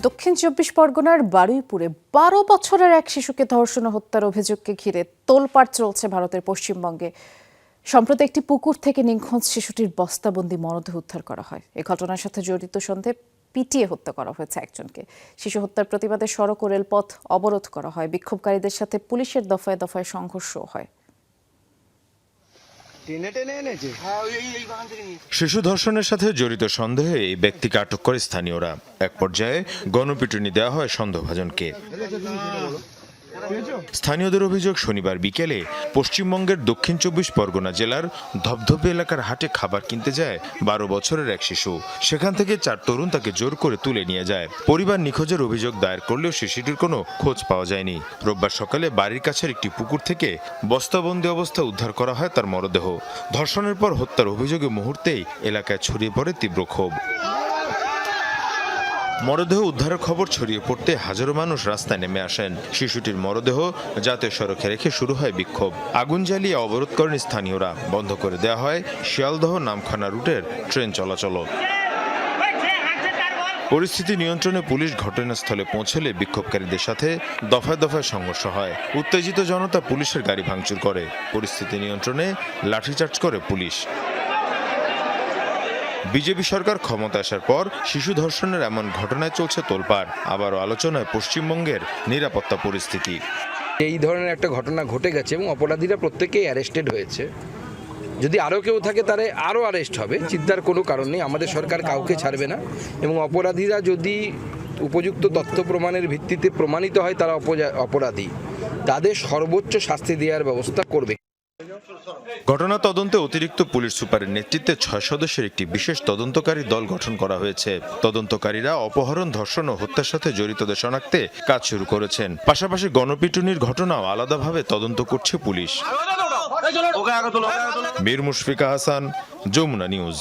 দক্ষিণ ২৪ পরগনার বারুইপুরে ১২ বছরের এক শিশুকে ধর্ষণ ও হত্যার অভিযোগকে ঘিরে তোলপাড় চলছে ভারতের পশ্চিমবঙ্গে। সম্প্রতি একটি পুকুর থেকে নিখোঁজ শিশুটির বস্তাবন্দি মরদেহ উদ্ধার করা হয়। এই ঘটনার সাথে জড়িত সন্দেহে পিটিয়ে হত্যা করা হয়েছে একজনকে। শিশু হত্যার প্রতিবাদে সড়ক ও রেলপথ অবরোধ করা হয়। বিক্ষোভকারীদের সাথে পুলিশের দফায় দফায় সংঘর্ষও হয়। শিশু ধর্ষণের সাথে জড়িত সন্দেহে এই ব্যক্তিকে আটক করে স্থানীয়রা। এক পর্যায়ে গণপিটুনি দেওয়া হয় সন্দেহভাজনকে। স্থানীয়দের অভিযোগ, শনিবার বিকেলে পশ্চিমবঙ্গের দক্ষিণ ২৪ পরগনা জেলার ধবধবে এলাকার হাটে খাবার কিনতে যায় ১২ বছরের এক শিশু। সেখান থেকে ৪ তরুণ তাকে জোর করে তুলে নিয়ে যায়। পরিবার নিখোঁজের অভিযোগ দায়ের করলেও শিশুটির কোনো খোঁজ পাওয়া যায়নি। রোববার সকালে বাড়ির কাছের একটি পুকুর থেকে বস্তাবন্দি অবস্থায় উদ্ধার করা হয় তার মরদেহ। ধর্ষণের পর হত্যার অভিযোগে মুহূর্তেই এলাকায় ছড়িয়ে পড়ে তীব্র ক্ষোভ। মরদেহ উদ্ধারের খবর ছড়িয়ে পড়তে হাজারো মানুষ রাস্তায় নেমে আসেন। শিশুটির মরদেহ জাতীয় সড়কে রেখে শুরু হয় বিক্ষোভ। আগুন জ্বালিয়ে অবরোধ করেন স্থানীয়রা। বন্ধ করে দেওয়া হয় শিয়ালদহ নামখানা রুটের ট্রেন চলাচল। পরিস্থিতি নিয়ন্ত্রণে পুলিশ ঘটনাস্থলে পৌঁছলে বিক্ষোভকারীদের সাথে দফায় দফায় সংঘর্ষ হয়। উত্তেজিত জনতা পুলিশের গাড়ি ভাঙচুর করে। পরিস্থিতি নিয়ন্ত্রণে লাঠিচার্জ করে পুলিশ। বিজেপি সরকার ক্ষমতা আসার পর শিশু ধর্ষণের এমন ঘটনায় চলছে তোলপাড়। আবারও আলোচনায় পশ্চিমবঙ্গের নিরাপত্তা পরিস্থিতি। এই ধরনের একটা ঘটনা ঘটে গেছে এবং অপরাধীরা প্রত্যেকেই অ্যারেস্টেড হয়েছে। যদি আরও কেউ থাকে তারা আরও অ্যারেস্ট হবে, চিন্তার কোনো কারণ নেই। আমাদের সরকার কাউকে ছাড়বে না এবং অপরাধীরা যদি উপযুক্ত তথ্য প্রমাণের ভিত্তিতে প্রমাণিত হয় তারা অপরাধী, তাদের সর্বোচ্চ শাস্তি দেওয়ার ব্যবস্থা করবে। ঘটনা তদন্তে অতিরিক্ত পুলিশ সুপারের নেতৃত্বে ৬ সদস্যের একটি বিশেষ তদন্তকারী দল গঠন করা হয়েছে। তদন্তকারীরা অপহরণ, ধর্ষণ ও হত্যার সাথে জড়িতদের শনাক্তে কাজ শুরু করেছেন। পাশাপাশি গণপিটুনির ঘটনাও আলাদাভাবে তদন্ত করছে পুলিশ। মীর মুশফিকা হাসান, যমুনা নিউজ।